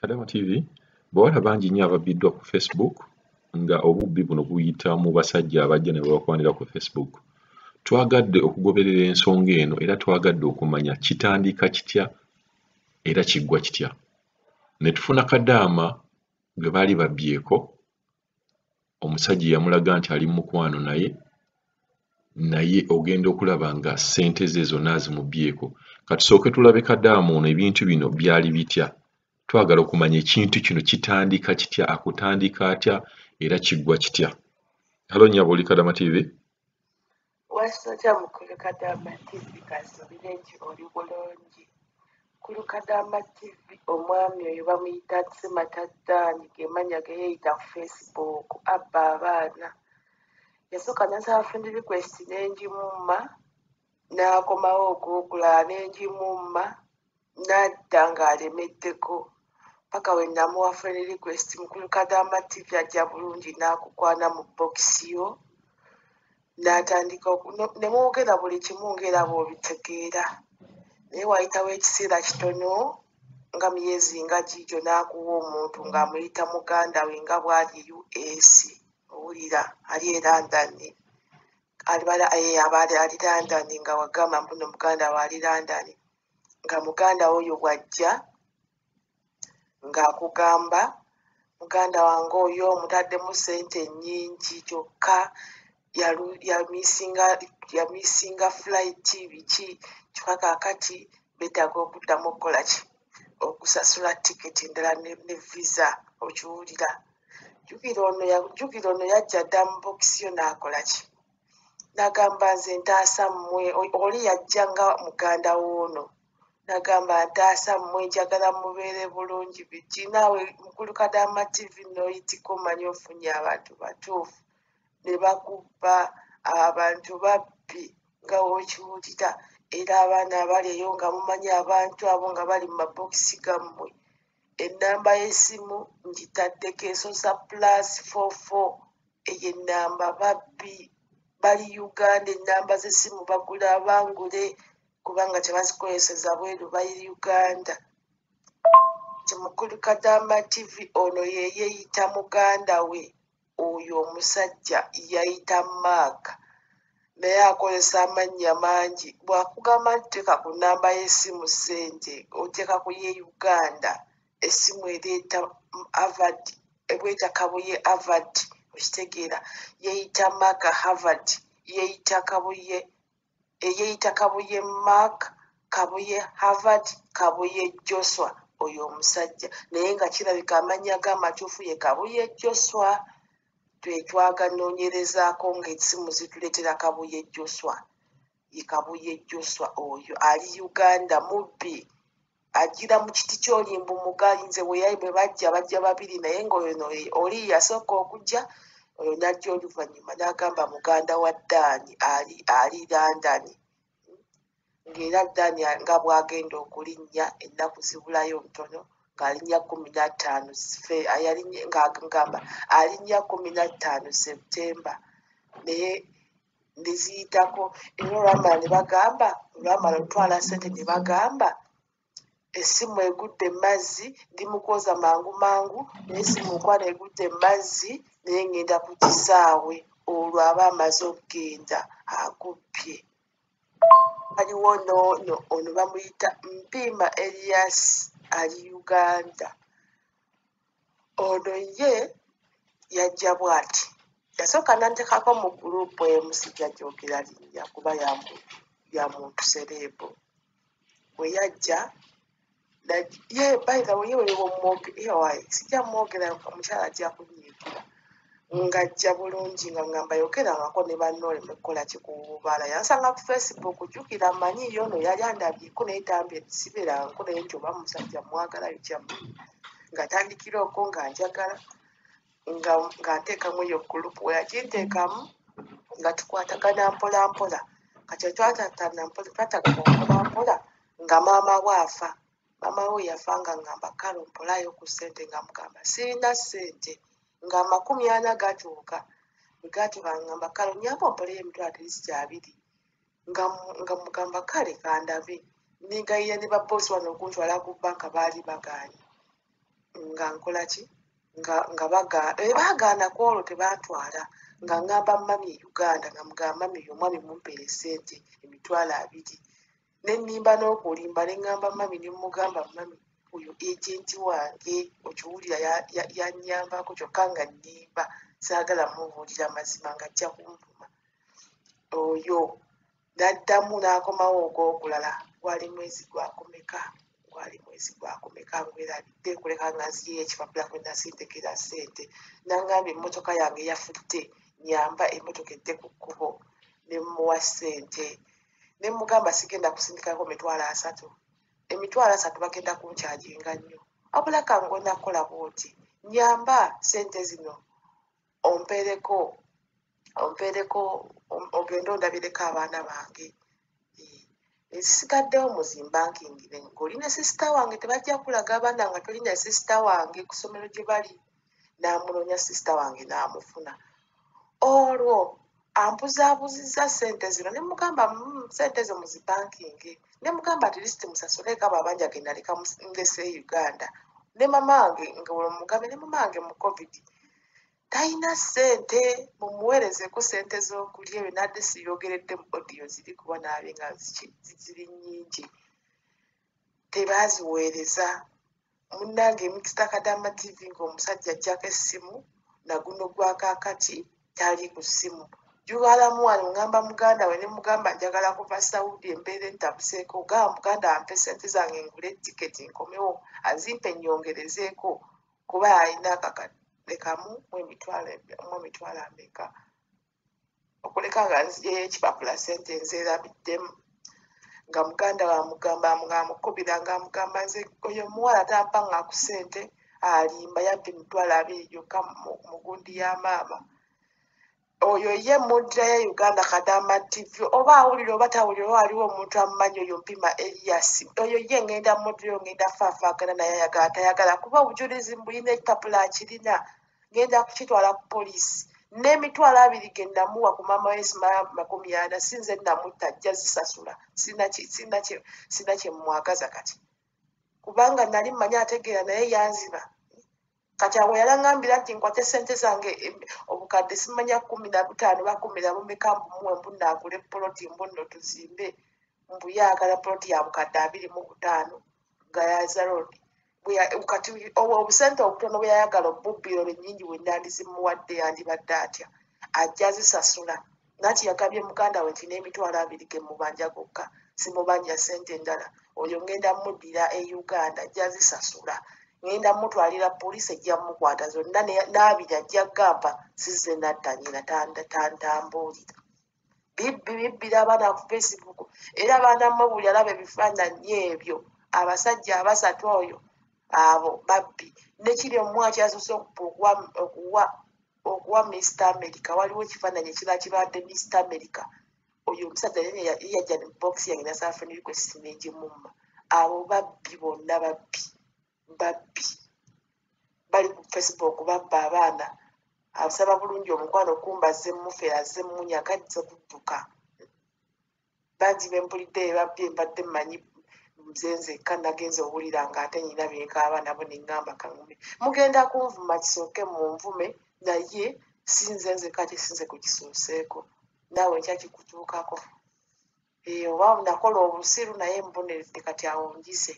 Kadaama TV bawala bangi nnyo ababbiddwa ku Facebook nga obubbi buno buyita mu basajja abajja ne babakwanira ku Facebook. Twagadde okugoberera ensonga eno era twagadde okumanya kitandika kitya era kiggwa kitya. Ne tufuna Kadaama gwe baali babbyeko, omusajja yamulaga nti ali mu mukwano naye ogenda okulaba nga ssente ze zonna azimubbyeko. Katusooke tulabe Kadaama ono ebintu bino byali bitya. Twagala okumanya ekintu kino kitandika kitya, akutandika atya era kiggwa kitya. Halo nnyabo oli Kadaama TV. Wasajja mukulu Kadaama TV kasubire nti oli bulungi. Kulu Kadaama TV omwami oyo bamuyita Semataddaani gemanya ge yeeyita ku Facebook abba abaana. Yasooka n'asaba friend request n'engimumma n'akomawo okugula n'engimumma n'adda ng'alemeddeko. Paka we namuwa friend request mukulu Kadaama TV ajja bulungi n'akukwana mu bokisi yo. N'atandika ne mwogera buli kimu ng'era bw'obitegeera. Naye wayitawo ekiseera kitono nga myezi nga giigyo n'akuwa omuntu ng'amuyita muganda we nga bw'ali US. Owulira ali e London. Ali London nga wagamba mbuno muganda we ali London. Nga muganda we oyo bw'ajja ng'akugamba muganda wange oyo omutaddemu ssente nnyingi kyokka yamisinga flight biki kyokka kaakati beetaaga okuddamu okukola ki okusasula tiketi endala ne visa okiwulira. Jjukira ono yajja dda mu bokisi yo n'akola ki n'agamba nze ntaasa mmwe oli yajja nga muganda w'ono n'agamba ntaasa mmwe njagala mubeere bulungi biki. Naawe mukulu Kadaama TV n'oyitika omanyi ofunye abantu batuufu ne bakubba abantu babbi nga wokiwulira era abaana abaleeyo nga mumanyi abantu abo nga bali mu mabokisi gammwe. Ennamba y'essimu ngitaddeko esosa +44 eyo ennamba babbi bali Uganda. Ennamba z'essimu bagula abangule kubanga tebazikozeseza bweru bali Uganda. Mukulu Kadaama TV ono ye yeeyita muganda we oyo omusajja yayita Mark naye akozesa amannya mangi. Bw'akugamba nti teeka ku nnamba y'essimu ssente oteeka ku ye Uganda, essimu ereeta Harvard ebweta Kabuye Harvard okitegeera. Yeeyita Mark Harvard, yeeyita Kabuye Mark, Kabuye Harvard, Kabuye Joshua oyo omusajja naye nga kirabika amannya g'amatuufu ye Kabuye Joshua. Twaganoonyerezaako ng'essimu zituleetera Kabuye Joshua. Ye Kabuye Joshua oyo ali Uganda mubbi agira mu kiti ky'olimbu mugali. Nze bwe bajja babiri naye ng'ono oli yasooka okujja oyo n'ajja oluvannyuma n'agamba muganda wa Ddaani ali London. Ng'era Ddaani nga bw'agenda okulinnya ennaku zibulayo ntono ng'alinnya 15 ng'agamba alinnya 15 Septemba naye neziyitako era olwamala ne bagamba olwamala otwala ssente ne bagamba essimu egudde mazzi ndimukwoza mangu naye essimu nkwana egudde mazzi naye ngenda ku kisaawe olwo aba amaze okugenda akubbye. Waliwo n'ono ono bamuyita Mpiima Elias ali Uganda. Ono ye yajja bw'ati yasooka n'anteekako mu gurupu emu sijja gyogera linnya kuba ya muntu sereebo. Bwe yajja ye bayita we yewerewo sijja mwogera omukyala ajja kunyiigira ng'ajja bulungi nga ngamba yogerangako ne bannoole mukola kikububaala. Yansanga ku Facebook jjukira amanyi yo ono yali andabyeko naye tambye siberanko naye nti oba musajja mwagalayo kyammwe nga tandikira okwo nga njagala nga nteekamu eyo gurupu we yaginteekamu nga tukwatagana mpolampola kati twatagana mpolampola nga maama we afa. Maama we yafa nga ngamba kale mpolayo ku ssente nga mugamba sirina ssente nga 40 gatuuka nga ngamba kale nyamba mpolayo emitwalo 200 nga mugamba kale kandabe negayira ne baboosi wano okuntwala ku bbanka baali bagaanye. nga nkola ki nga baagaana ku olwo tebaatwala nga ŋŋamba mami e Uganda nga mugamba mami oyo omwami mumpeere ssente $200 ne nnimba n'okulimba ne ŋŋamba mami ne mugamba mami oyo ejenti wange okiwulira yannyambako kyokka nga nnimba saagala mubuulira mazima nga ajja kunvuma oyo n'addamu n'akomawo ogw'okulala gwali mwezi gwakomeka ngwerabidde kuleka nga nziyeyo ekipapula kwe nasintekera ssente n'angambye emmotoka yange yafudde nyamba emmotoka edde ku kkubo ne mmuwa ssente ne mugamba sigenda kusindikako $3 bagenda kunkyajinga nnyo wabula kangonda kukola bwoti nyamba ssente zino ompeereko ogende ondabireko abaana bange ezisigaddewo muzimbangingire ng'olina sisita wange tebajja kulaga abaana nga tolina sisita wange ku ssomero gye bali n'amunonya sisita wange n'amufuna olwo ambuzaabuzizza ssente zino ne mugamba ssente zo muzibankinge ne mugamba atilisiti musasuleko abo abangi agenda leka ngese Uganda ne mamange nga mugambe ne mamange mu covid talina ssente mumuweerezeko ssente z'okulya ebyo nadde siyogeredde mu odiyo ziri kuba naabe nga ziri nnyingi tebaaziweereza munnange emikisita Kadaama TV ng'omusajja ajjako essimu naguno gwa kaakati tali ku ssimu jugalamu wano ngamba muganda we ne mugamba njagala kuva Saudi embeera entabuseeko gamba muganda ampe ssente zange ngule tiketi nkomewo azimpe nnyongerezeeko kuba alina akakadde kamu mu emitwalo ameka okuleka nga nziyeyo ekipapula ssente nzeerabiddemu nga muganda amukubira nga amugamba nze oyo omuwala tampanga ku ssente alimba yabba $20 gyokka mu gundi ya maama oyo ye muddira ya Uganda Kadaama TV oba awulira oba tawulira waliwo omuntu amumanyi oyo mpima Elias oyo ye ngenda muddira ngenda faafaagana naye tayagala kuba obujulizi mbulina ekipapula akirina ngenda kukitwala ku poliisi n'emitwalo 2 ge namuwa ku maama w'esima 40 sinze namutta ajja zisasula sina kye mwagaza kati kubanga nali mmanyi ategeera naye yanziba kati awo yalangambira nti nkwate ssente zange obukadde simanya 15 ba 10 bumeka mbumuwe mbunaagule poloti mbunno tuzimbe mbuyagala poloti ya bukadde 25 nga yaza road kati obusente obutono bwe yayagala obubbiro bennyingi bwe nandizimuwadde yandibadde atya ajja zisasula nati yagabye muganda we nti n'emitwalo 2 ge mubanja gokka simubanja ssente endala oyo ngenda muddira e Uganda ajja zisasula ngenda mutwalira poliisi ejja mukwata zonna n'abiri ajja gamba sizze nattanyina tantambuulira bibbira abaana ku Facebook era abaana mmwe buli alaba ebifaananyi ebyo abasajja 3 oyo abo babbi nekiri omwaki asose okuwa Mr. America waliwo ekifaananyi ekirala kibadde Mr. America oyo omusajja yajja ne box yange nasaba friend request n'egimumma abo babbi bonna babbi bali ku Facebook babba abaana asaba bulungi omukwano kumbaze mufera ze munyaga nze kudduka bangi bempulidde babbi mbadde mmanyi nzenze kanagenze owulira ng'ate nyina byenkaaba nabo ne ŋŋamba kaŋume mugenda kunvuma kisooke mu nvume naye sinzenze kati sinze kukisooseeko naawe nkyakikutuukako oba nakola obusiru naye mboneredde kati awo ngize